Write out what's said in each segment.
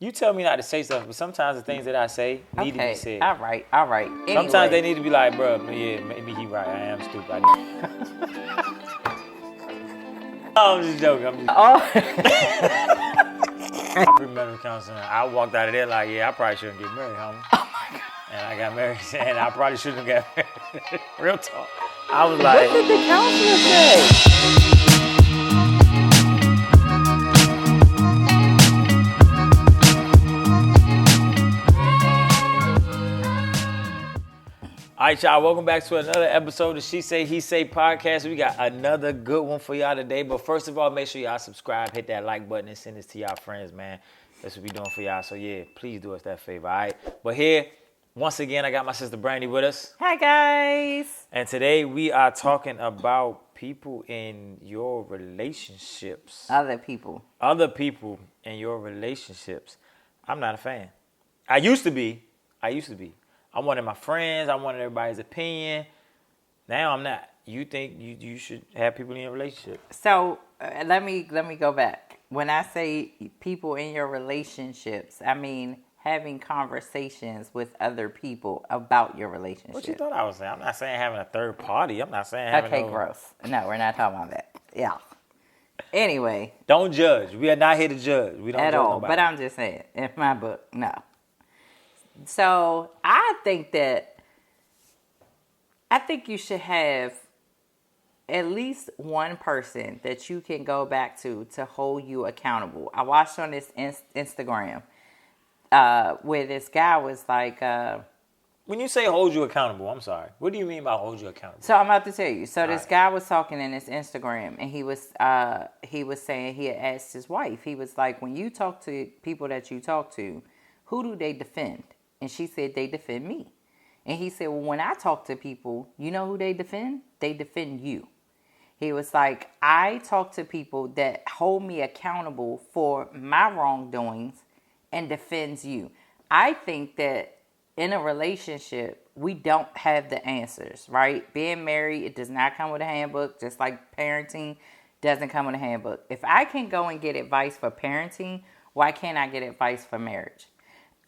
You tell me not to say stuff, but sometimes the things that I say need to be said. All right. Anyway. Sometimes they need to be like, bro, yeah, maybe he right. I am stupid. I'm just joking. I premarital counseling. I walked out of there like, yeah, I probably shouldn't get married, homie. Oh my God. And I got married, and I probably shouldn't have got married. Real talk. I was like, what did the counselor say? all right, y'all, welcome back to another episode of She Say, He Say podcast. We got another good one for y'all today. But first of all, make sure y'all subscribe, hit that like button, and send this to y'all friends, man. That's what we doing for y'all. So, yeah, please do us that favor, all right? But here, once again, I got my sister Brandy with us. Hi, guys. And today we are talking about people in your relationships. Other people In your relationships. I'm not a fan. I used to be. I wanted my friends. I wanted everybody's opinion. Now I'm not. You think you should have people in your relationship? So let me go back. When I say people in your relationships, I mean having conversations with other people about your relationship. What you thought I was saying? I'm not saying having a third party. I'm not saying having Okay, gross. No, we're not talking about that. Yeah. Anyway. Don't judge. We are not here to judge. We don't at judge all. nobody. But I'm just saying, in my book, no. So I think you should have at least one person that you can go back to hold you accountable. I watched on this Instagram where this guy was like... when you say hold you accountable, I'm sorry. What do you mean by hold you accountable? So I'm about to tell you. So this guy was talking in his Instagram, and he was saying he had asked his wife. He was like, when you talk to people that you talk to, who do they defend? And she said, they defend me. And he said, well, when I talk to people, you know who they defend? They defend you. He was like, I talk to people that hold me accountable for my wrongdoings and defends you. I think that in a relationship, we don't have the answers, right? Being married, it does not come with a handbook, just like parenting doesn't come with a handbook. If I can go and get advice for parenting, why can't I get advice for marriage?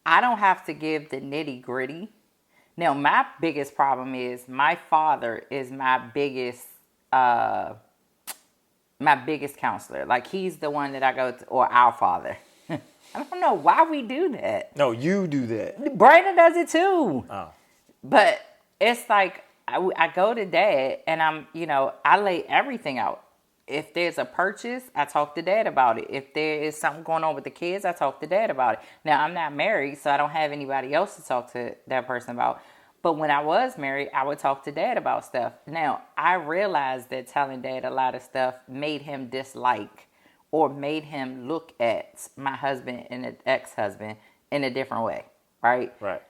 I don't have to give the nitty gritty. Now, my biggest problem is my father is my biggest counselor. Like, he's the one that I go to, or our father. I don't know why we do that. No, you do that. Brandon does it too. Oh. But it's like, I go to dad and I lay everything out. If there's a purchase, I talk to dad about it. If there is something going on with the kids, I talk to dad about it. Now, I'm not married, so I don't have anybody else to talk to that person about. But when I was married, I would talk to dad about stuff. Now, I realized that telling dad a lot of stuff made him dislike or made him look at my husband and an ex-husband in a different way, right? Right.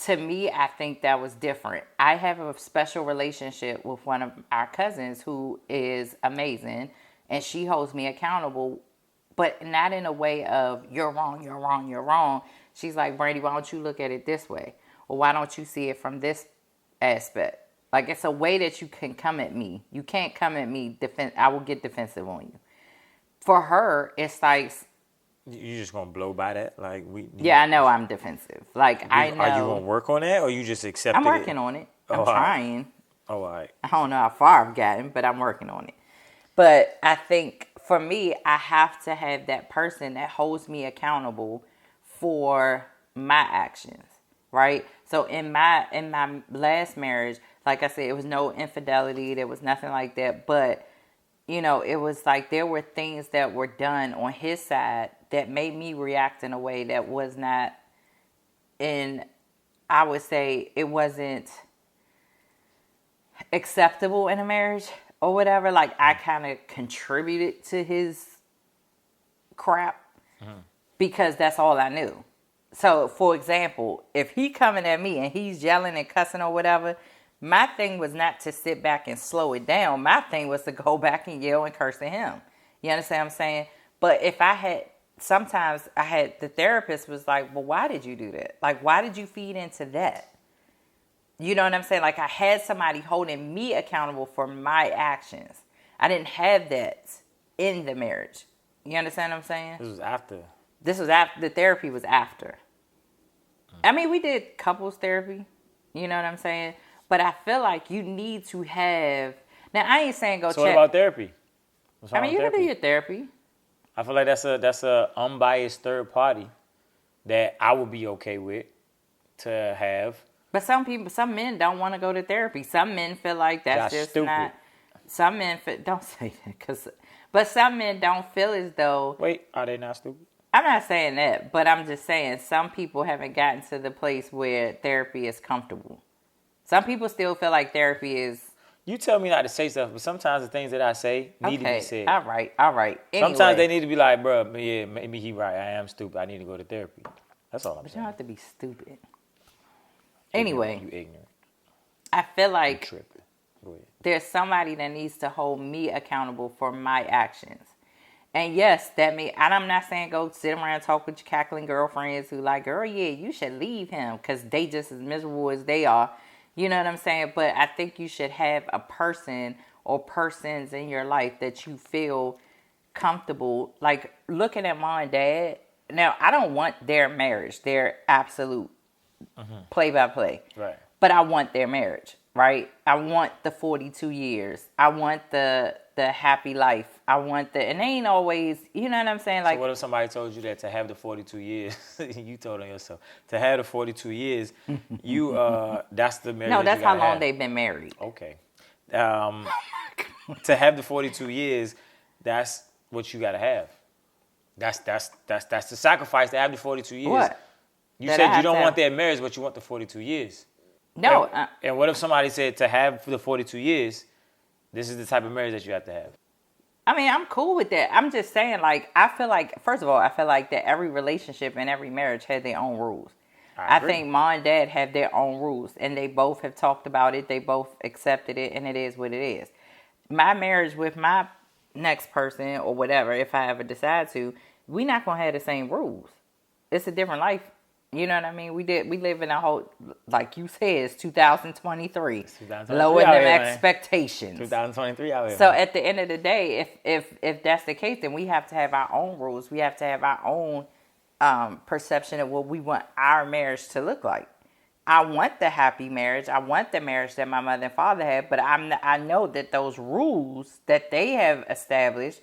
To me, I think that was different. I have a special relationship with one of our cousins who is amazing, and she holds me accountable, but not in a way of, you're wrong, you're wrong, you're wrong. She's like, Brandy, why don't you look at it this way? Or why don't you see it from this aspect? Like, it's a way that you can come at me. You can't come at me, I will get defensive on you. For her, it's like... You just gonna blow by that? Like Yeah, I know I'm defensive. Like, I know. Are you gonna work on that, or you just accept it? I'm working on it. I'm trying. Oh, all right. I don't know how far I've gotten, but I'm working on it. But I think for me, I have to have that person that holds me accountable for my actions, right? So in my last marriage, like I said, it was no infidelity. There was nothing like that. But, it was like there were things that were done on his side that made me react in a way that was not I would say it wasn't acceptable in a marriage or whatever. Like, I kind of contributed to his crap because that's all I knew. So, for example, if he coming at me and he's yelling and cussing or whatever, my thing was not to sit back and slow it down. My thing was to go back and yell and curse at him. You understand what I'm saying? But if sometimes the therapist was like, well, why did you do that? Like, why did you feed into that? You know what I'm saying? Like, I had somebody holding me accountable for my actions. I didn't have that in the marriage. You understand what I'm saying? This was after. This was after, the therapy was after. I mean, we did couples therapy. You know what I'm saying? But I feel like you need to have... Now, I ain't saying go check... So what about therapy? I mean, you can do your therapy. I feel like that's a unbiased third party that I would be okay with to have. But some men don't want to go to therapy. Some men feel like that's just stupid. not... Some men don't say that, but some men don't feel as though... Wait, are they not stupid? I'm not saying that, but I'm just saying some people haven't gotten to the place where therapy is comfortable. Some people still feel like therapy is... You tell me not to say stuff, but sometimes the things that I say need to be said. All right. Anyway. Sometimes they need to be like, bro, yeah, maybe he right. I am stupid. I need to go to therapy. That's all I'm saying. You don't have to be stupid. Anyway. You ignorant. I feel like Tripping. Go ahead. There's somebody that needs to hold me accountable for my actions. And yes, and I'm not saying go sit around and talk with your cackling girlfriends who like, girl, yeah, you should leave him because they just as miserable as they are. You know what I'm saying? But I think you should have a person or persons in your life that you feel comfortable. Like looking at mom and dad. Now, I don't want their marriage, their absolute play-by-play. Right. But I want their marriage, right? I want the 42 years. I want the happy life. I want and they ain't always, you know what I'm saying? Like, so what if somebody told you that to have the 42 years, you told on yourself, to have the 42 years, you, that's the marriage. No, that's how long have. they've been married. Okay. To have the 42 years, that's what you got to have. That's the sacrifice to have the 42 years. What? You said you don't want their marriage, but you want the 42 years. No. And what if somebody said to have the 42 years, this is the type of marriage that you have to have? I mean, I'm cool with that. I'm just saying, like, I feel like, first of all, I feel like that every relationship and every marriage has their own rules. I think mom and dad have their own rules, and they both have talked about it. They both accepted it, and it is what it is. My marriage with my next person or whatever, if I ever decide to, we not going to have the same rules. It's a different life. You know what I mean? We live in a whole, like you said, it's 2023. Lower than expectations. 2023 out here. So at the end of the day, if that's the case, then we have to have our own rules. We have to have our own perception of what we want our marriage to look like. I want the happy marriage. I want the marriage that my mother and father had, but I know that those rules that they have established,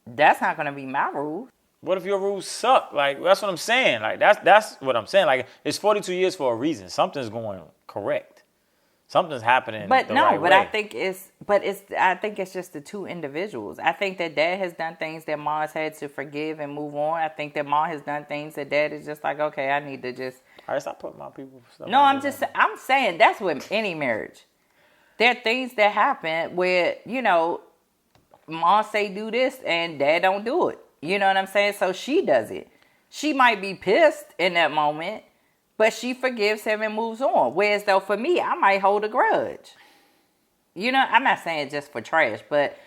that's not going to be my rules. What if your rules suck? Like, that's what I'm saying. Like, that's what I'm saying. Like, it's 42 years for a reason. Something's going correct. Something's happening. But the no, right but way. I think it's just the two individuals. I think that dad has done things that mom's had to forgive and move on. I think that mom has done things that dad is just like, okay, I need to just. All right, stop putting my people. No, I'm saying that's with any marriage. There are things that happen where, you know, mom say do this and dad don't do it. You know what I'm saying? So she does it. She might be pissed in that moment, but she forgives him and moves on. Whereas though for me, I might hold a grudge. You know, I'm not saying just for trash, but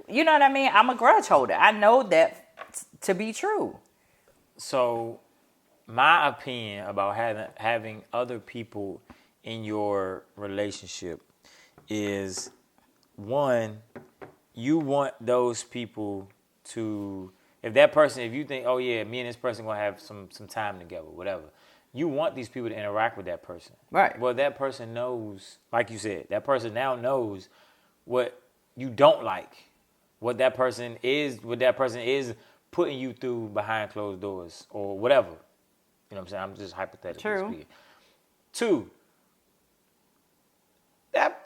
you know what I mean? I'm a grudge holder. I know that to be true. So my opinion about having other people in your relationship is, one, you want those people to... If you think, oh yeah, me and this person gonna have some time together, whatever, you want these people to interact with that person. Right. Well, that person knows, like you said, that person now knows what you don't like, what that person is putting you through behind closed doors or whatever. You know what I'm saying? I'm just hypothetically speaking. Two,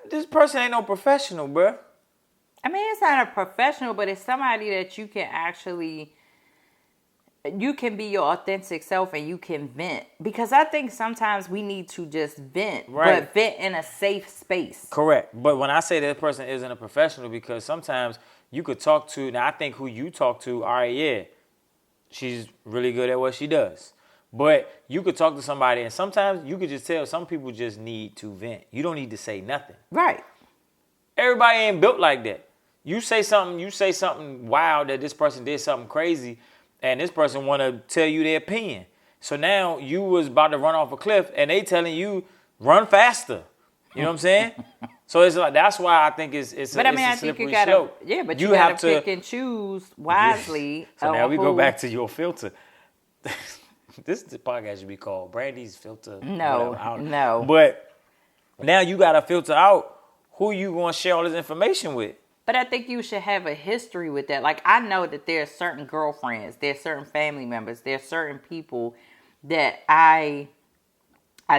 this person ain't no professional, bruh. I mean, it's not a professional, but it's somebody that you can be your authentic self and you can vent. Because I think sometimes we need to just vent, but vent in a safe space. Correct. But when I say that person isn't a professional, because sometimes you could talk to, now I think who you talk to, all right, yeah, she's really good at what she does. But you could talk to somebody and sometimes you could just tell some people just need to vent. You don't need to say nothing. Right. Everybody ain't built like that. You say something wild that this person did something crazy, and this person want to tell you their opinion. So now you was about to run off a cliff, and they telling you run faster. You know what I'm saying? So it's like that's why I think it's a slippery slope. Yeah, but you gotta pick and choose wisely. So now we go back to your filter. this podcast should be called Brandy's Filter. No, whatever. I don't- no. But now you got to filter out who you going to share all this information with. But I think you should have a history with that. Like, I know that there are certain girlfriends, there's certain family members, there's certain people that I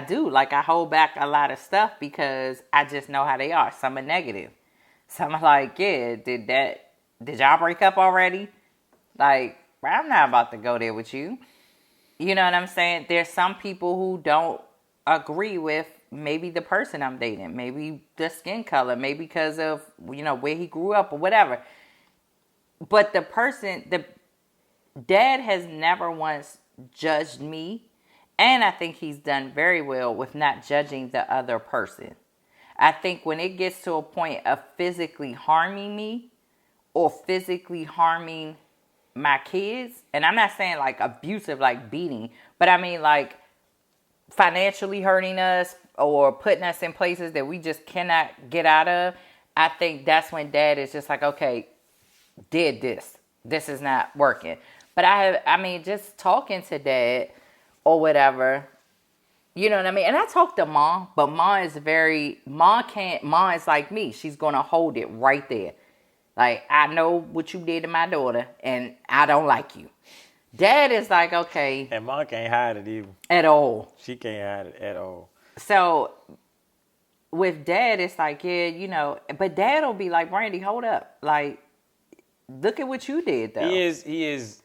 do. Like, I hold back a lot of stuff because I just know how they are. Some are negative. Some are like, yeah, did y'all break up already? Like, I'm not about to go there with you. You know what I'm saying? There's some people who don't agree with maybe the person I'm dating, maybe the skin color, maybe because of, where he grew up or whatever. But the dad has never once judged me. And I think he's done very well with not judging the other person. I think when it gets to a point of physically harming me or physically harming my kids, and I'm not saying like abusive, like beating, but I mean like financially hurting us or putting us in places that we just cannot get out of, I think that's when dad is just like, okay, did this. This is not working. But just talking to dad or whatever, you know what I mean? And I talk to mom, but mom is like me. She's going to hold it right there. Like, I know what you did to my daughter, and I don't like you. Dad is like, okay. And mom can't hide it either. At all. She can't hide it at all. So, with dad, it's like, yeah, but dad will be like, Brandy, hold up. Like, look at what you did, though. He is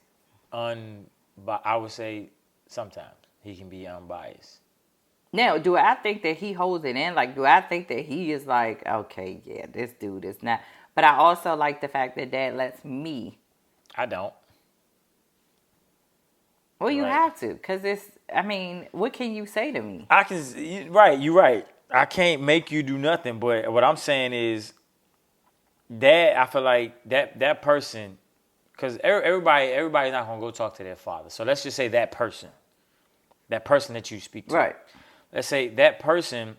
I would say sometimes he can be unbiased. Now, do I think that he holds it in? Like, do I think that he is like, okay, yeah, this dude is not. But I also like the fact that dad lets me. I don't. Well, you have to, because what can you say to me? You're right. I can't make you do nothing, but what I'm saying is that I feel like that person, because everybody's not going to go talk to their father. So let's just say that person that you speak to. Right. Let's say that person,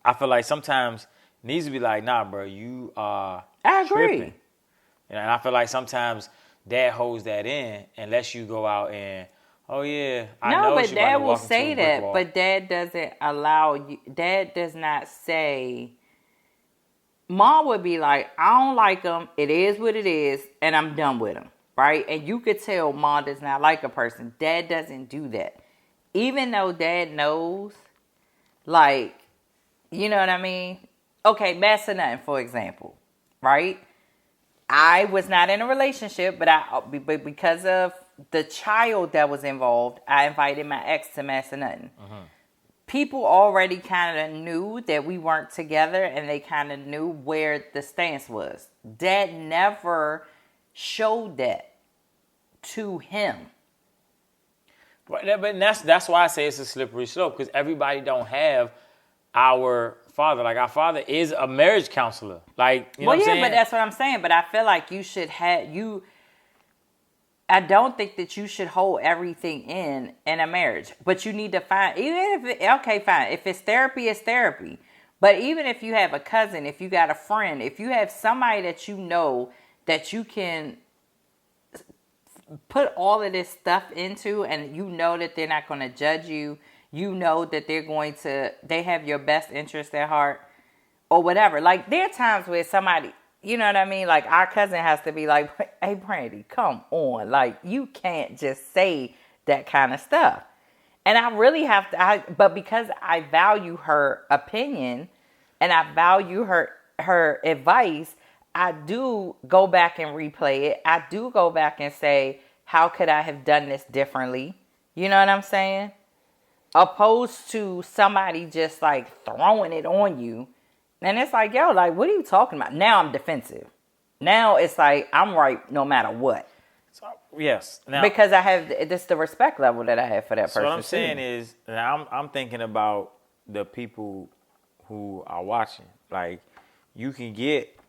I feel like sometimes needs to be like, nah, bro, you are I agree. tripping. And I feel like sometimes dad holds that in unless you go out and, oh yeah, I know. No, but she dad about to will walk say into a brick that, wall. but dad doesn't allow you. Dad does not say. Mom would be like, I don't like him. It is what it is, and I'm done with him, right? And you could tell mom does not like a person. Dad doesn't do that. Even though dad knows, like, you know what I mean? Okay, Mass or Nothing, for example, right? I was not in a relationship, but because of the child that was involved, I invited my ex to Mass or Nothing. Mm-hmm. People already kind of knew that we weren't together, and they kind of knew where the stance was. Dad never showed that to him. But that's why I say it's a slippery slope, because everybody don't have our father. Like, our father is a marriage counselor. Like, you know what I'm saying? But that's what I'm saying. But I feel like you should have I don't think that you should hold everything in a marriage. But you need to find, fine. If it's therapy, it's therapy. But even if you have a cousin, if you got a friend, if you have somebody that you know that you can put all of this stuff into, and you know that they're not going to judge you, you know that they have your best interest at heart or whatever. Like, there are times where somebody, you know what I mean? Like, our cousin has to be like, hey, Brandy, come on. Like, you can't just say that kind of stuff. And I really have to, but because I value her opinion and I value her advice, I do go back and replay it. I do go back and say, how could I have done this differently? You know what I'm saying? Opposed to somebody just like throwing it on you. And it's like, yo, like, what are you talking about? Now I'm defensive. Now it's like, I'm right no matter what. So, yes. Now, because I have, this the respect level that I have for that person. So what I'm saying is, now I'm thinking about the people who are watching. Like, you can get,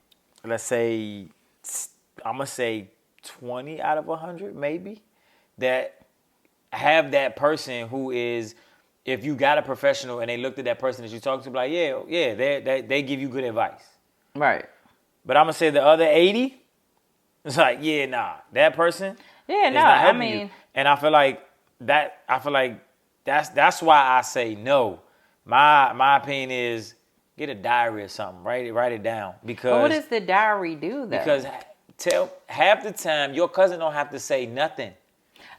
let's say, I'm going to say 20 out of 100 maybe, that have that person who is, if you got a professional and they looked at that person that you talk to, like, yeah, they give you good advice. Right. But I'm going to say the other 80, it's like, yeah, nah, that person. Yeah, It's no, not I helping mean, you. And I feel like that's why I say no. My opinion is get a diary or something. Write it down but what because does the diary do though? because half the time your cousin don't have to say nothing.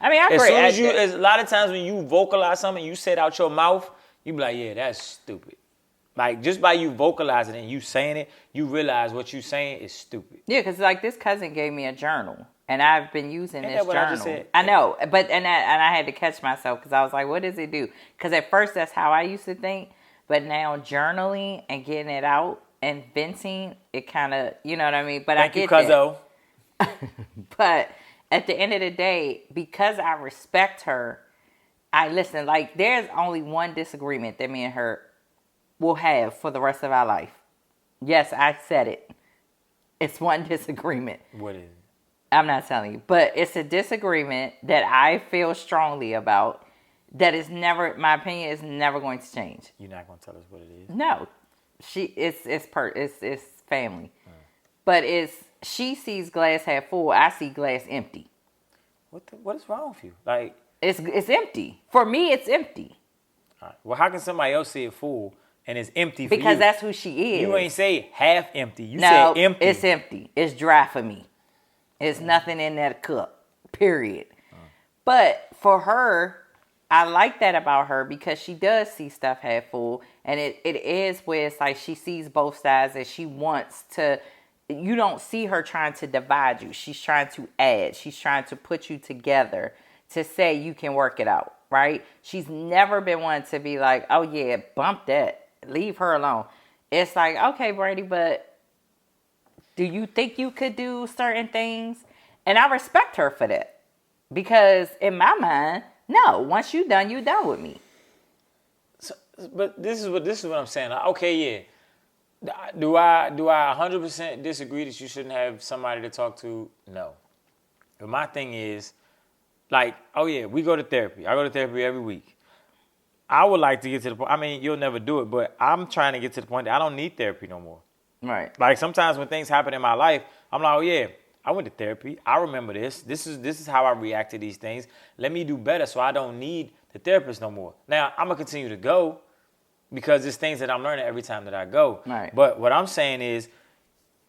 I mean, I As agree. soon as a lot of times when you vocalize something, you say it out your mouth, you be like, yeah, that's stupid. Like just by you vocalizing it and you saying it, you realize what you saying is stupid. Yeah, because like this cousin gave me a journal, and I've been using Ain't this that what I journal. just said? I know, but and I had to catch myself because I was like, what does it do? Because at first that's how I used to think, but now journaling and getting it out and venting, it kind of, you know what I mean. But Thank I you, get that. cuzzo. But at the end of the day, because I respect her, I listen. Like there's only one disagreement that me and her will have for the rest of our life. Yes, I said it. It's one disagreement. What is it? I'm not telling you, but it's a disagreement that I feel strongly about. That is never, my opinion is never going to change. You're not gonna tell us what it is. No, it's family, but she sees glass half full. I see glass empty. What is wrong with you? Like It's empty for me. It's empty all right. Well, how can somebody else see it full and it's empty for you? because that's who she is. You ain't say half empty. You No, said empty. it's empty. It's dry for me. It's nothing in that cup. Period. But for her, I like that about her because she does see stuff half full, and it is where it's like she sees both sides and she wants to. You don't see her trying to divide you. She's trying to add. She's trying to put you together to say you can work it out, right? She's never been one to be like, oh yeah, bump that. Leave her alone. It's like, okay, Brady, but do you think you could do certain things? And I respect her for that. Because in my mind, no, once you're done with me. So, but this is what I'm saying. Like, okay, yeah. Do I 100% disagree that you shouldn't have somebody to talk to? No. But my thing is, like, oh yeah, we go to therapy. I go to therapy every week. I would like to get to the point. I mean, you'll never do it, but I'm trying to get to the point that I don't need therapy no more. Right. Like sometimes when things happen in my life, I'm like, oh yeah, I went to therapy. I remember this. This is how I react to these things. Let me do better so I don't need the therapist no more. Now, I'm going to continue to go because there's things that I'm learning every time that I go. Right. But what I'm saying is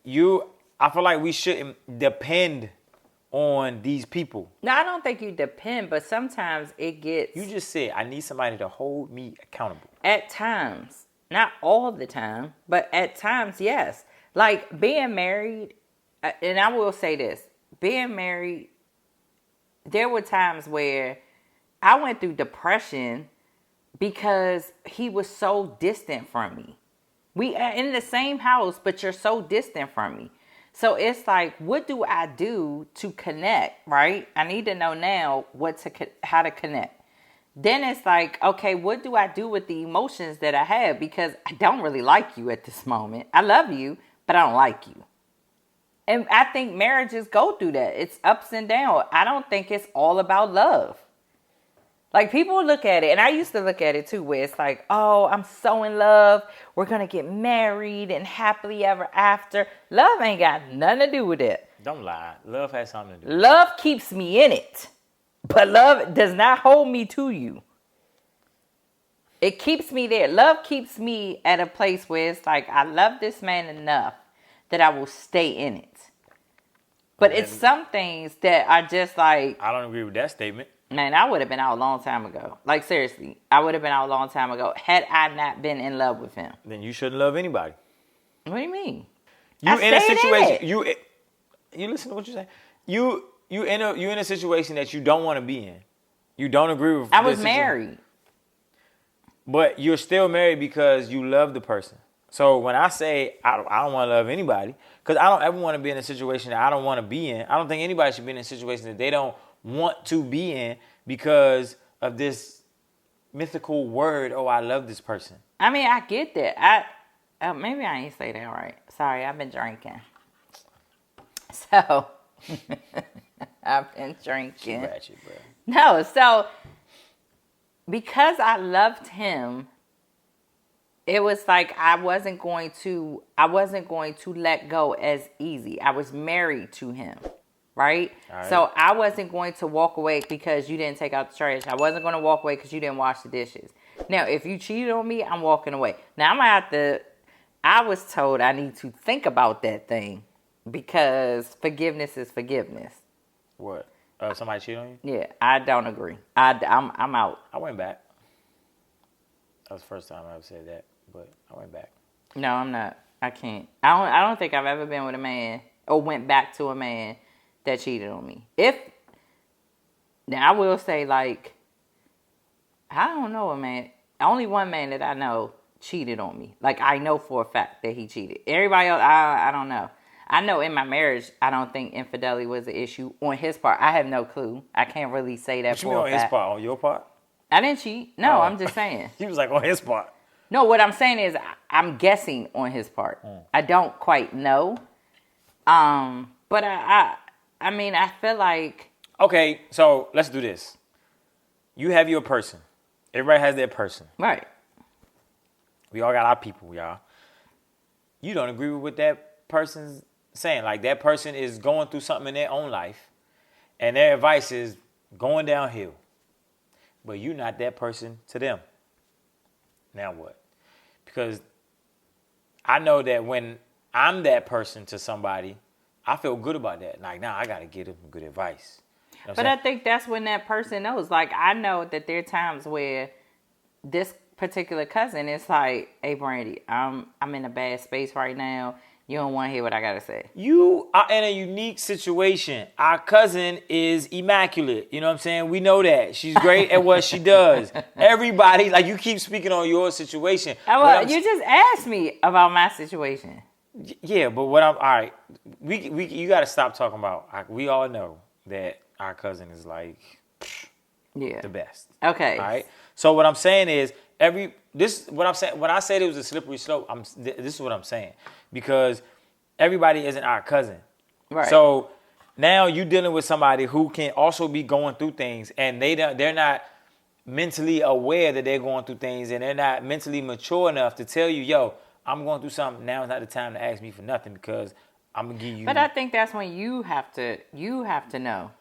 I feel like we shouldn't depend on these people. Now, I don't think you depend, but sometimes it gets... You just said, I need somebody to hold me accountable. At times. Not all the time, but at times, yes. Like being married, and I will say this, being married, there were times where I went through depression because he was so distant from me. We are in the same house, but you're so distant from me. So it's like, what do I do to connect, right? I need to know now how to connect. Then it's like, okay, what do I do with the emotions that I have? Because I don't really like you at this moment. I love you, but I don't like you. And I think marriages go through that. It's ups and downs. I don't think it's all about love. Like people look at it, and I used to look at it too, where it's like, oh, I'm so in love. We're going to get married and happily ever after. Love ain't got nothing to do with it. Don't lie. Love has something to do with it. Love keeps me in it, but love does not hold me to you. It keeps me there. Love keeps me at a place where it's like, I love this man enough that I will stay in it. But it's some things that are just like... I don't agree with that statement. Man, I would have been out a long time ago. Like, seriously. I would have been out a long time ago had I not been in love with him. Then you shouldn't love anybody. What do you mean? You in a situation... You listen to what you're saying. You in a situation that you don't want to be in. You don't agree with... I was married. But you're still married because you love the person. So when I say I don't want to love anybody, because I don't ever want to be in a situation that I don't want to be in. I don't think anybody should be in a situation that they don't want to be in because of this mythical word, oh, I love this person. I mean, I get that. Maybe I ain't say that right. Sorry, I've been drinking. So, I've been drinking. Ratchet, bro. No, so, because I loved him, it was like I wasn't going to let go as easy. I was married to him. right? All So right. I wasn't going to walk away because you didn't take out the trash. I wasn't going to walk away because you didn't wash the dishes. Now, if you cheated on me, I'm walking away. Now, I'm going to have to, I was told I need to think about that thing because forgiveness is forgiveness. What? Somebody cheated on you? Yeah, I don't agree. I'm out. I went back. That was the first time I ever said that, but I went back. No, I'm not. I can't. I don't think I've ever been with a man or went back to a man that cheated on me. Now I will say, like, I don't know a man. Only one man that I know cheated on me. Like, I know for a fact that he cheated. Everybody else, I don't know. I know in my marriage, I don't think infidelity was an issue on his part. I have no clue. I can't really say that What you for mean a on his fact. part? On your part? I didn't cheat. No, Oh. I'm just saying. He was like on his part. No, what I'm saying is I'm guessing on his part. I don't quite know. But I mean, I feel like Okay, so let's do this. You have your person. Everybody has their person. right. We all got our people, y'all. You don't agree with what that person's saying. Like, that person is going through something in their own life, and their advice is going downhill. But you're not that person to them. Now what? Because I know that when I'm that person to somebody, I feel good about that. Like, nah, I got to give them good advice. You know what But I'm I think that's when that person knows. Like, I know that there are times where this particular cousin is like, "Hey, Brandy, I'm in a bad space right now. You don't want to hear what I gotta say." You are in a unique situation. Our cousin is immaculate. You know what I'm saying? We know that. She's great at what she does. Everybody, like, you keep speaking on your situation. Well, you just asked me about my situation. Yeah, but what I'm, all right, you got to stop talking about, we all know that our cousin is like Yeah. the best. Okay. All right. So what I'm saying is, what I'm saying, when I said it was a slippery slope, this is what I'm saying. Because everybody isn't our cousin. Right. So now you're dealing with somebody who can also be going through things, and they're not mentally aware that they're going through things, and they're not mentally mature enough to tell you, yo, I'm going through something. Now is not the time to ask me for nothing because I'm gonna give you. But I think that's when you have to know.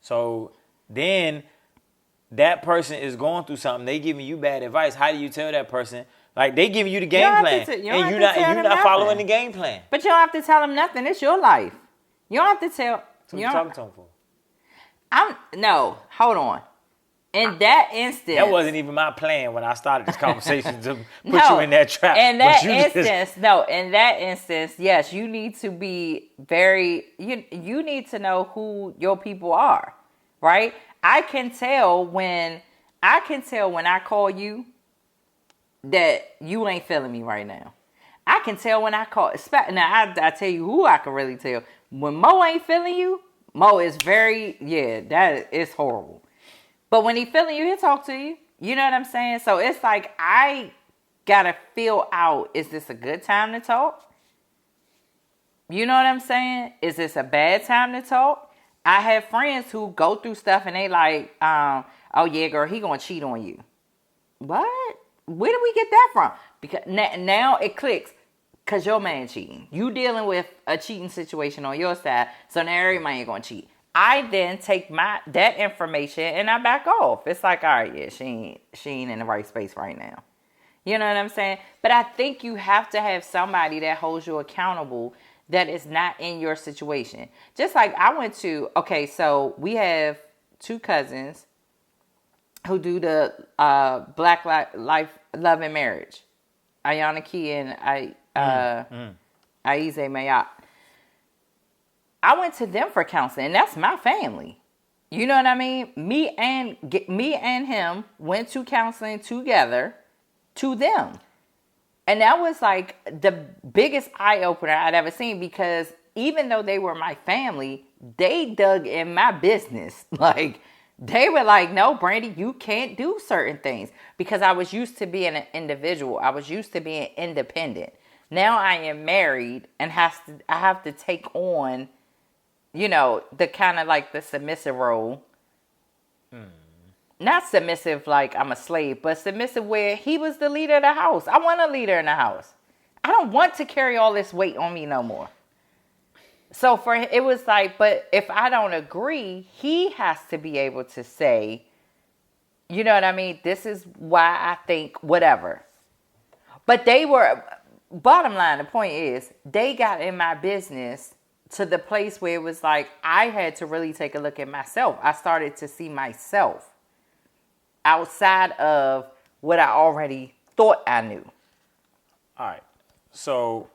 So then that person is going through something. They giving you bad advice. How do you tell that person? Like, they giving you the game don't plan, have to and tell you're them not following nothing. the game plan. But you don't have to tell them nothing. It's your life. You don't have to tell. So you what you don't- talking to him for? No, hold on. In that instance, That wasn't even my plan when I started this conversation to put you in that trap. In But that you just- instance, yes, you need to be very. You need to know who your people are, right? I can tell when I call you that you ain't feeling me right now. I can tell when I call. Now I tell you who I can really tell. When Mo ain't feeling you, Mo is that is horrible. But when he feeling you, he'll talk to you. You know what I'm saying? So it's like I gotta feel out, is this a good time to talk? You know what I'm saying? Is this a bad time to talk? I have friends who go through stuff and they like, oh yeah, girl, he gonna cheat on you. What? Where did we get that from? Because now it clicks. Cause your man cheating. You dealing with a cheating situation on your side. So now everybody ain't gonna cheat. I then take that information and I back off. It's like, all right, yeah, she ain't in the right space right now. You know what I'm saying? But I think you have to have somebody that holds you accountable that is not in your situation. Just like so we have two cousins who do the Black Life Love and Marriage. Ayana Key and Aize Mayat. I went to them for counseling, and that's my family. You know what I mean? Me and him went to counseling together to them. And that was like the biggest eye-opener I'd ever seen, because even though they were my family, they dug in my business. Like, they were like, no, Brandy, you can't do certain things, because I was used to being an individual. I was used to being independent. Now I am married and I have to take on, the kind of like the submissive role. Not submissive like I'm a slave, but submissive where he was the leader of the house. I want a leader in the house. I don't want to carry all this weight on me no more. So for it was like, but if I don't agree, he has to be able to say, you know what I mean? This is why I think whatever. But they were, bottom line, the point is, they got in my business to the place where it was like, I had to really take a look at myself. I started to see myself outside of what I already thought I knew. All right. So,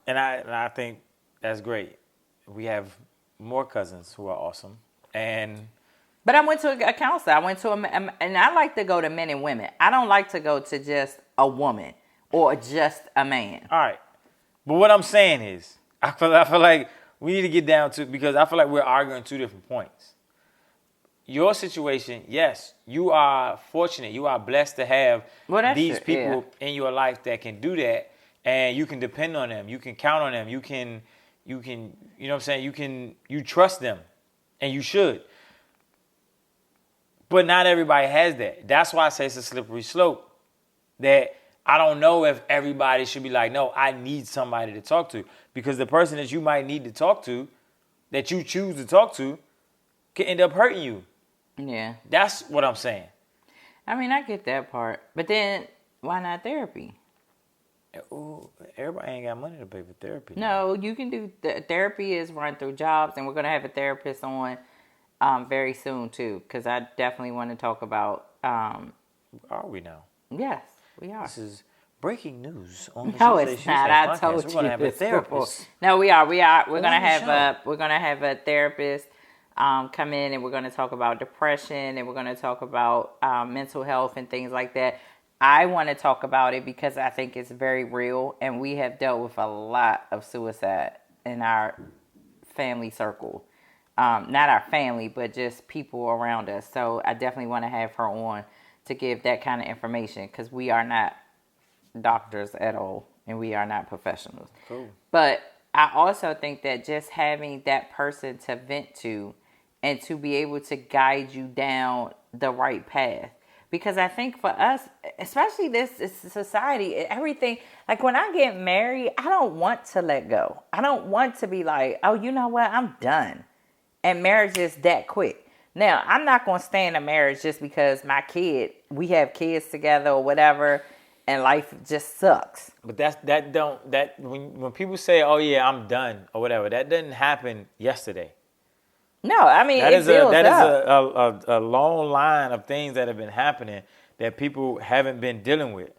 and I think that's great. We have more cousins who are awesome. But I went to a counselor. I went to and I like to go to men and women. I don't like to go to just a woman or just a man. All right. But what I'm saying is, I feel like we need to get down to, because I feel like we're arguing two different points. Your situation, yes, you are fortunate. You are blessed to have these people in your life that can do that, and you can depend on them. You can count on them. You can, you know what I'm saying? You trust them, and you should. But not everybody has that. That's why I say it's a slippery slope. That I don't know if everybody should be like, no, I need somebody to talk to. Because the person that you might need to talk to, that you choose to talk to, can end up hurting you. Yeah. That's what I'm saying. I mean, I get that part. But then, why not therapy? Ooh, everybody ain't got money to pay for therapy. No, you can do, therapy is run through jobs, and we're going to have a therapist on very soon, too. Because I definitely want to talk about... Are we now? Yes, we are. This is breaking news on the No, it's not. I told you. We're gonna have a therapist. No, we are. We're gonna have a therapist come in, and we're gonna talk about depression, and we're gonna talk about mental health and things like that. I want to talk about it because I think it's very real, and we have dealt with a lot of suicide in our family circle. Not our family, but just people around us. So I definitely want to have her on to give that kind of information, because we are not doctors at all, and we are not professionals. Cool. But I also think that just having that person to vent to and to be able to guide you down the right path. Because I think for us, especially this society, everything, like when I get married, I don't want to let go. I don't want to be like, oh, you know what, I'm done. And marriage is that quick. Now, I'm not going to stay in a marriage just because we have kids together or whatever, and life just sucks. But when people say, "Oh yeah, I'm done" or whatever, that didn't happen yesterday. No, I mean that is a long line of things that have been happening that people haven't been dealing with.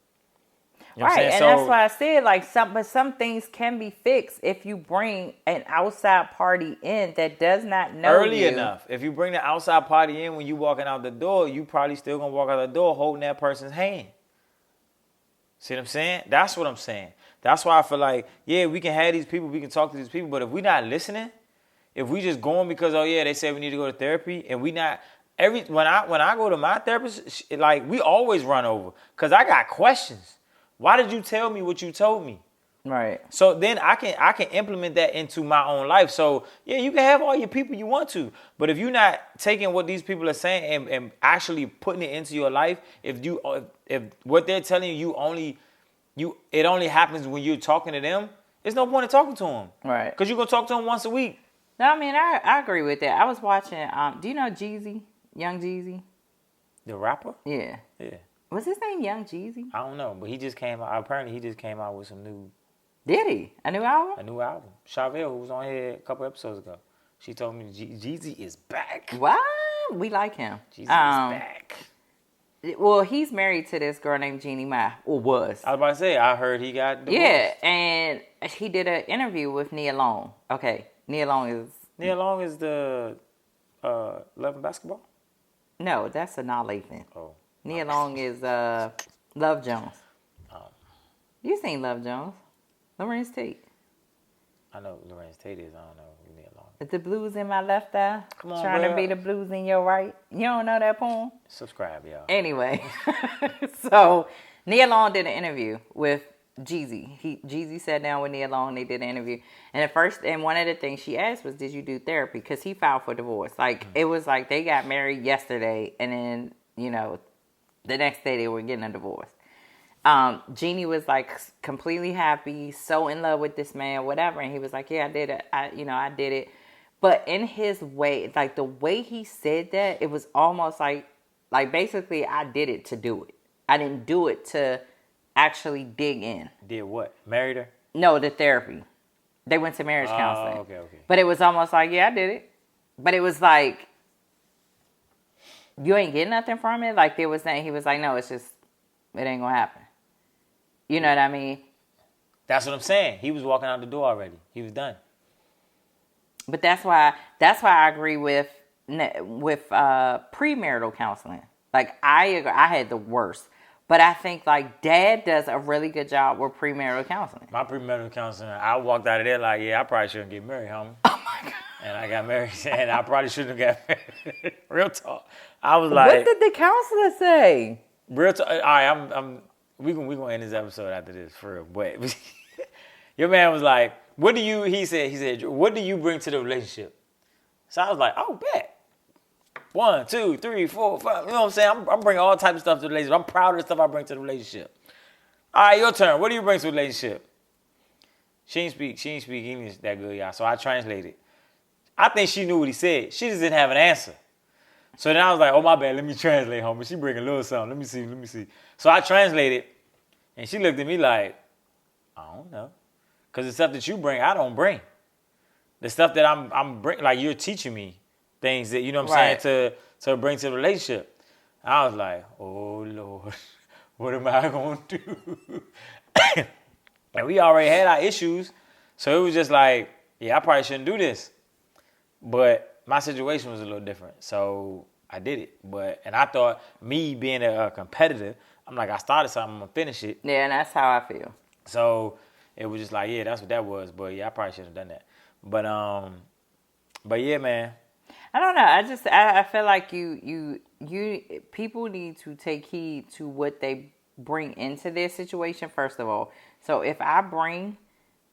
You know right, and that's why I said like some things can be fixed if you bring an outside party in that does not know early enough. If you bring the outside party in when you walking out the door, you probably still gonna walk out the door holding that person's hand. See what I'm saying? That's what I'm saying. That's why I feel like, yeah, we can have these people, we can talk to these people, but if we're not listening, if we just going because, oh yeah, they say we need to go to therapy, and we not when I go to my therapist, like we always run over because I got questions. Why did you tell me what you told me? Right. So then I can implement that into my own life. So yeah, you can have all your people you want to, but if you're not taking what these people are saying and actually putting it into your life, if what they're telling you it only happens when you're talking to them, there's no point in talking to them. Right. Because you're gonna talk to them once a week. No, I mean I agree with that. I was watching. Do you know Jeezy, Young Jeezy? The rapper? Yeah. Yeah. Was his name Young Jeezy? I don't know, but he just came out. Apparently, he just came out with some new. Did he? A new album? A new album. Chevelle, who was on here a couple episodes ago, she told me Jeezy is back. What? We like him. Jeezy is back. Well, he's married to this girl named Jeannie Mai, or was. I was about to say, I heard he got divorced. Yeah, and he did an interview with Nia Long. Okay, Nia Long is the Love and Basketball? No, that's Sanaa Lathan. Oh. Nia Long is Love Jones. Oh. You seen Love Jones? Lorenz Tate. I know Lorenz Tate is. I don't know who Nia Long is. The blues in my left eye. Come on, trying bro. to be the blues in your right. You don't know that poem? Subscribe, y'all. Anyway, so Nia Long did an interview with Jeezy. Jeezy sat down with Nia Long. They did an interview, and one of the things she asked was, "Did you do therapy?" Because he filed for divorce. Like it was like they got married yesterday, and then the next day they were getting a divorce. Jeannie was like completely happy, so in love with this man, whatever. And he was like, yeah, I did it. I did it. But in his way, like the way he said that, it was almost like basically I did it to do it. I didn't do it to actually dig in. Did what? Married her? No, the therapy. They went to marriage counseling. Okay. But it was almost like, yeah, I did it. But it was like, you ain't getting nothing from it. Like, he was like, no, it's just, it ain't gonna happen. You know what I mean? That's what I'm saying. He was walking out the door already. He was done. But that's why I agree with premarital counseling. Like, I agree, I had the worst. But I think, like, Dad does a really good job with premarital counseling. My premarital counseling, I walked out of there like, yeah, I probably shouldn't get married, homie. Oh, my God. And I got married, and I probably shouldn't have got married. Real talk. I was like, what did the counselor say? Real talk. All right, we gonna end this episode after this, for real. But your man was like, he said, what do you bring to the relationship? So I was like, oh, bet. 1, 2, 3, 4, 5. You know what I'm saying? I'm bringing all types of stuff to the relationship. I'm proud of the stuff I bring to the relationship. All right, your turn. What do you bring to the relationship? She didn't speak English that good, y'all. So I translated. I think she knew what he said. She just didn't have an answer. So then I was like, oh, my bad. Let me translate, homie. She bring a little something. Let me see. So I translated, and she looked at me like, I don't know. Because the stuff that you bring, I don't bring. The stuff that I'm bringing, like you're teaching me things that, you know what I'm saying, to bring to the relationship. I was like, oh, Lord, what am I going to do? And we already had our issues. So it was just like, yeah, I probably shouldn't do this. But my situation was a little different. So I did it. And I thought, me being a competitor, I'm like, I started something, I'm going to finish it. Yeah, and that's how I feel. So it was just like, yeah, that's what that was. But yeah, I probably should have done that. But yeah, man. I don't know. I feel like you people need to take heed to what they bring into their situation, first of all. So if I bring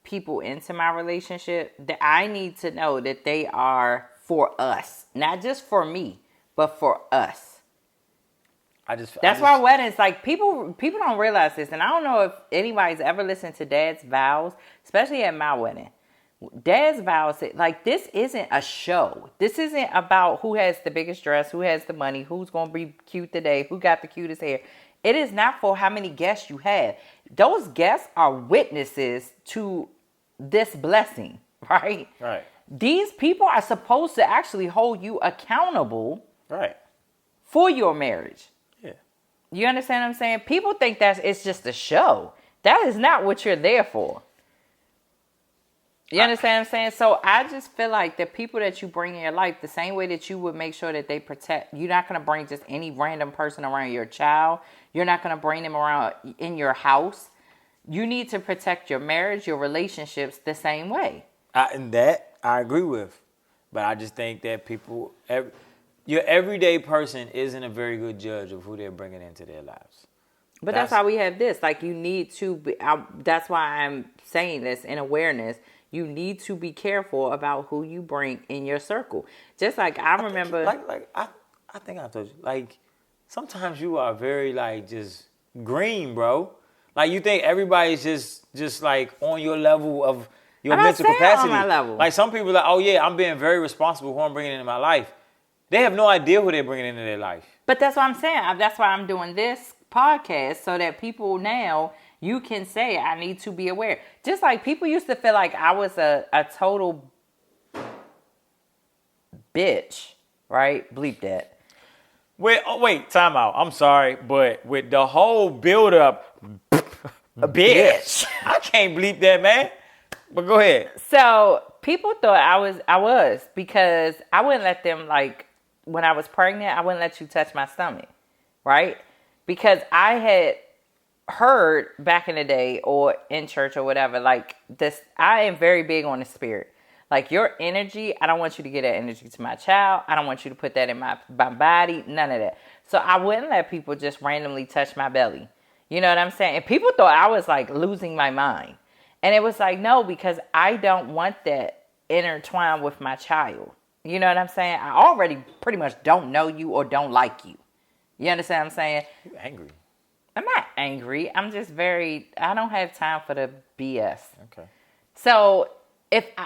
people into my relationship, that I need to know that they are for us, not just for me, but for us. That's why weddings, like, people don't realize this, and I don't know if anybody's ever listened to Dad's vows, especially at my wedding. Dad's vows, like, this isn't a show. This isn't about who has the biggest dress, who has the money, who's going to be cute today, who got the cutest hair. It is not for how many guests you have. Those guests are witnesses to this blessing, right? Right. These people are supposed to actually hold you accountable, right, for your marriage. Yeah. You understand what I'm saying? People think that it's just a show. That is not what you're there for. You understand what I'm saying? So I just feel like the people that you bring in your life, the same way that you would make sure that they protect, you're not going to bring just any random person around your child. You're not going to bring them around in your house. You need to protect your marriage, your relationships the same way. And that I agree with. But I just think that your everyday person isn't a very good judge of who they're bringing into their lives. But that's why we have this. Like, you need to be, that's why I'm saying this in awareness. You need to be careful about who you bring in your circle. Just like I remember, I think I told you, like, sometimes you are very, like, just green, bro. Like, you think everybody's just like on your level of your mental capacity. On my level. Like, some people are like, oh yeah, I'm being very responsible who I'm bringing into my life. They have no idea who they're bringing into their life. But that's what I'm saying. That's why I'm doing this podcast, so that people now, you can say, I need to be aware. Just like people used to feel like I was a total bitch, right? Bleep that. Wait, time out. I'm sorry, but with the whole build up, bitch. I can't bleep that, man. But go ahead. So people thought I was because I wouldn't let them, like, when I was pregnant, I wouldn't let you touch my stomach, right? Because I had heard back in the day or in church or whatever, like, this, I am very big on the spirit. Like, your energy, I don't want you to get that energy to my child. I don't want you to put that in my body, none of that. So I wouldn't let people just randomly touch my belly. You know what I'm saying? And people thought I was, like, losing my mind. And it was like, no, because I don't want that intertwined with my child. You know what I'm saying? I already pretty much don't know you or don't like you. You understand what I'm saying? You angry. I'm not angry. I'm just I don't have time for the BS. Okay. So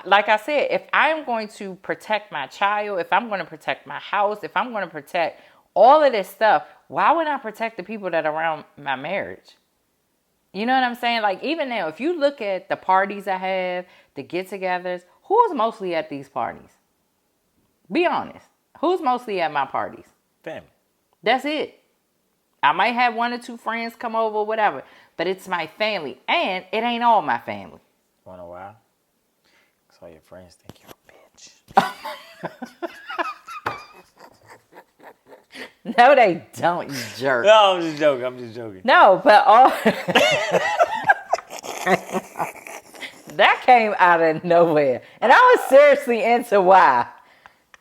like I said, if I am going to protect my child, if I'm going to protect my house, if I'm going to protect all of this stuff, why would I protect the people that are around my marriage? You know what I'm saying? Like, even now, if you look at the parties I have, the get-togethers, who's mostly at these parties? Be honest. Who's mostly at my parties? Family. That's it. I might have 1 or 2 friends come over, whatever, but it's my family, and it ain't all my family. Wanna know why? Because all your friends think you're a bitch. No, they don't, you jerk. No, I'm just joking. No, but all that came out of nowhere, and I was seriously into why.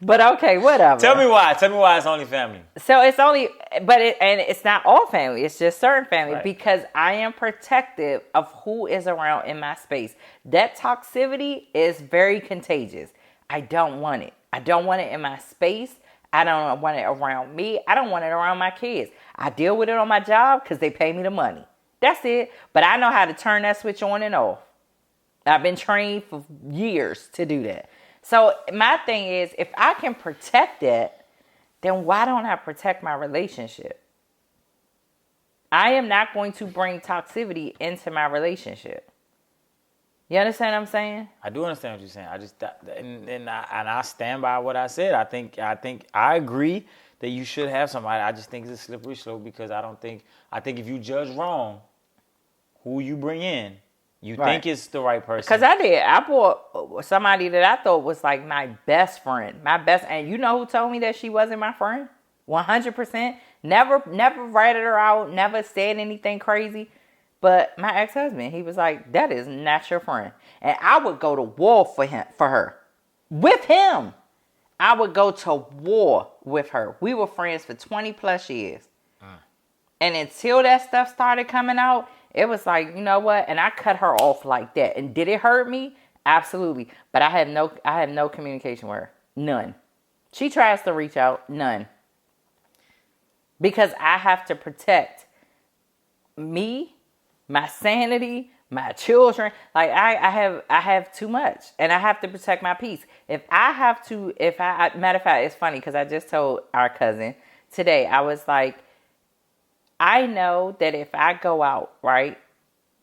But okay, whatever. Tell me why it's only family. So it's only, and it's not all family. It's just certain family, Right. because I am protective of who is around in my space. That toxicity is very contagious. I don't want it. I don't want it in my space. I don't want it around me. I don't want it around my kids. I deal with it on my job because they pay me the money. That's it. But I know how to turn that switch on and off. I've been trained for years to do that. So my thing is, if I can protect it, then why don't I protect my relationship? I am not going to bring toxicity into my relationship. You understand what I'm saying? I do understand what you're saying. I just and I stand by what I said. I think I agree that you should have somebody. I just think it's a slippery slope because I think if you judge wrong who you bring in, you think it's the right person. Because I did. I brought somebody that I thought was like my best friend. And you know who told me that she wasn't my friend? 100%. Never ratted her out. Never said anything crazy. But my ex-husband, he was like, that is not your friend. And I would go to war for her. With him. I would go to war with her. We were friends for 20 plus years. And until that stuff started coming out, it was like, you know what? And I cut her off like that. And did it hurt me? Absolutely. But I have no communication with her. None. She tries to reach out. None. Because I have to protect me, my sanity, my children. Like I have too much, and I have to protect my peace. Matter of fact, it's funny because I just told our cousin today. I was like, I know that if I go out, right,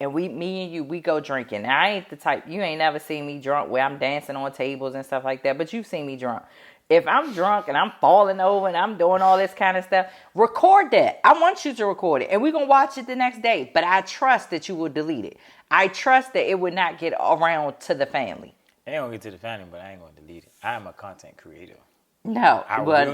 and me and you, we go drinking. Now, I ain't the type, you ain't never seen me drunk where I'm dancing on tables and stuff like that, but you've seen me drunk. If I'm drunk and I'm falling over and I'm doing all this kind of stuff, record that. I want you to record it. And we're going to watch it the next day. But I trust that you will delete it. I trust that it would not get around to the family. It ain't going to get to the family, but I ain't going to delete it. I am a content creator. No, but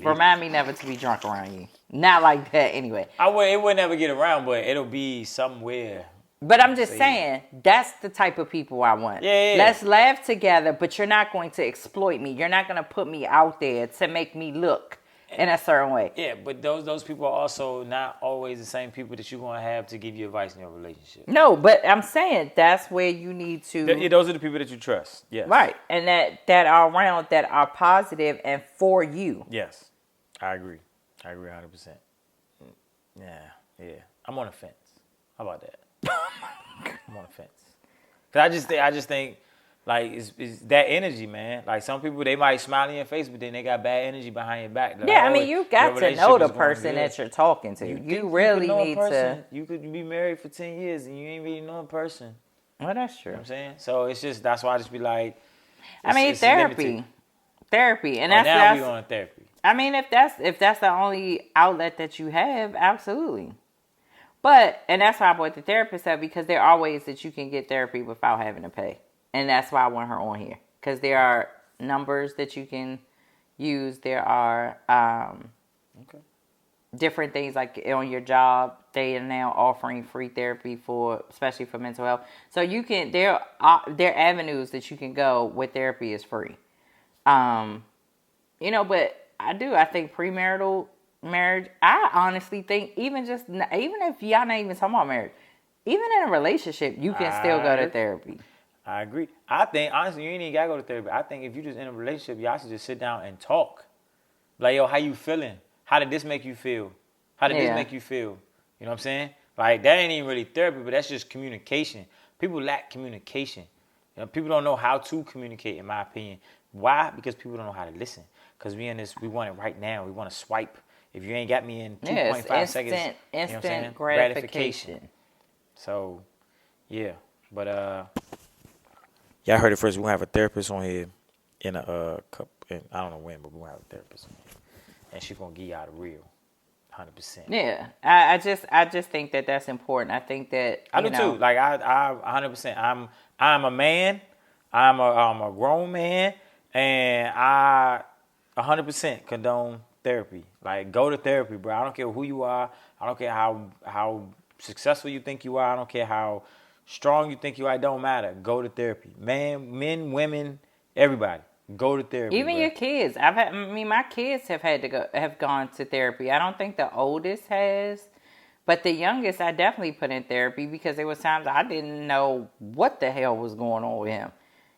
remind me never to be drunk around you. Not like that anyway. It would never get around, but it'll be somewhere. But I'm just saying, that's the type of people I want. Yeah. Let's laugh together, but you're not going to exploit me. You're not going to put me out there to make me look in a certain way. Yeah, but those people are also not always the same people that you're going to have to give you advice in your relationship. No, but I'm saying that's where you need to... Those are the people that you trust. Yes. Right. And that are around, that are positive and for you. Yes. I agree 100%. Yeah. I'm on the fence. How about that? I'm on the fence. Cause I just think like it's that energy, man. Like some people, they might smile in your face, but then they got bad energy behind your back. Like, yeah, I mean, you got to know the person that you're talking to. You really need to. You could be married for 10 years and you ain't really know a person. Well, that's true. You know what I'm saying? So it's just, that's why I just be like, therapy, and now we on therapy. I mean, if that's the only outlet that you have, absolutely. And that's why I brought the therapist up, because there are ways that you can get therapy without having to pay. And that's why I want her on here. Because there are numbers that you can use. There are different things, like on your job, they are now offering free therapy especially for mental health. So there are avenues that you can go where therapy is free. But I think premarital marriage, I honestly think even if y'all not even talking about marriage, even in a relationship, you can still go to therapy. I agree. I think, honestly, you ain't even got to go to therapy. I think if you just in a relationship, y'all should just sit down and talk. Like, yo, how you feeling? How did this make you feel? How did this make you feel? You know what I'm saying? Like, that ain't even really therapy, but that's just communication. People lack communication. You know, people don't know how to communicate, in my opinion. Why? Because people don't know how to listen. Because we want it right now. We want to swipe. If you ain't got me in 2.5 seconds, instant gratification. So, yeah. But, y'all heard it first. We're going to have a therapist on here in a couple, I don't know when, but we're going to have a therapist on here. And she's going to give y'all the real. 100%. Yeah, I just think that that's important. I think that I do too. Like I 100%. I'm a man. I'm a grown man, and I 100% condone therapy. Like, go to therapy, bro. I don't care who you are. I don't care how successful you think you are. I don't care how strong you think you are. It don't matter. Go to therapy. Men, women, everybody. Go to therapy. Even your kids. My kids have gone to therapy. I don't think the oldest has, but the youngest I definitely put in therapy because there was times I didn't know what the hell was going on with him.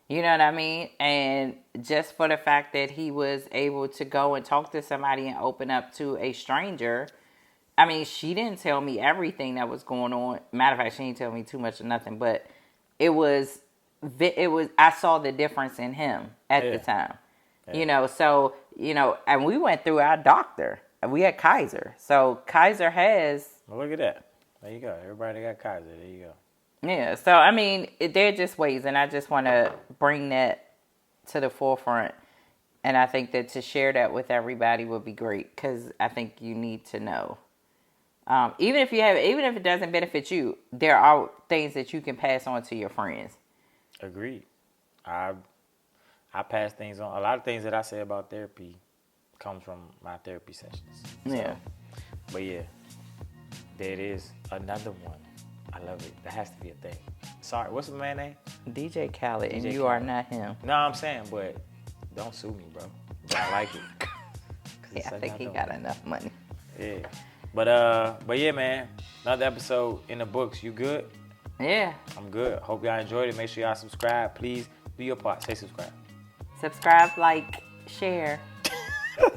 You know what I mean? And just for the fact that he was able to go and talk to somebody and open up to a stranger. I mean, she didn't tell me everything that was going on. Matter of fact, she didn't tell me too much of nothing, but it was I saw the difference in him at the time. Yeah. So, and we went through our doctor. We had Kaiser. So Kaiser has... Well, look at that. There you go. Everybody got Kaiser. There you go. Yeah. So, I mean, they're just ways, and I just want to bring that to the forefront. And I think that to share that with everybody would be great because I think you need to know. Even if it doesn't benefit you, there are things that you can pass on to your friends. Agreed. I pass things on. A lot of things that I say about therapy comes from my therapy sessions. Yeah. But yeah, there it is. Another one. I love it. That has to be a thing. Sorry, what's the man's name? DJ Khaled, and you Khaled. are not him. No, I'm saying, but don't sue me, bro. But I like it. Yeah, I think he got enough money. Yeah. But yeah, man. Another episode in the books. You good? Yeah. I'm good. Hope y'all enjoyed it. Make sure y'all subscribe. Please do your part. Say subscribe. Subscribe, like, share. All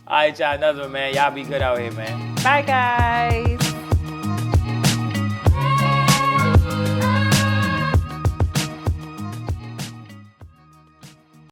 right, y'all. Another one, man. Y'all be good out here, man. Bye, guys.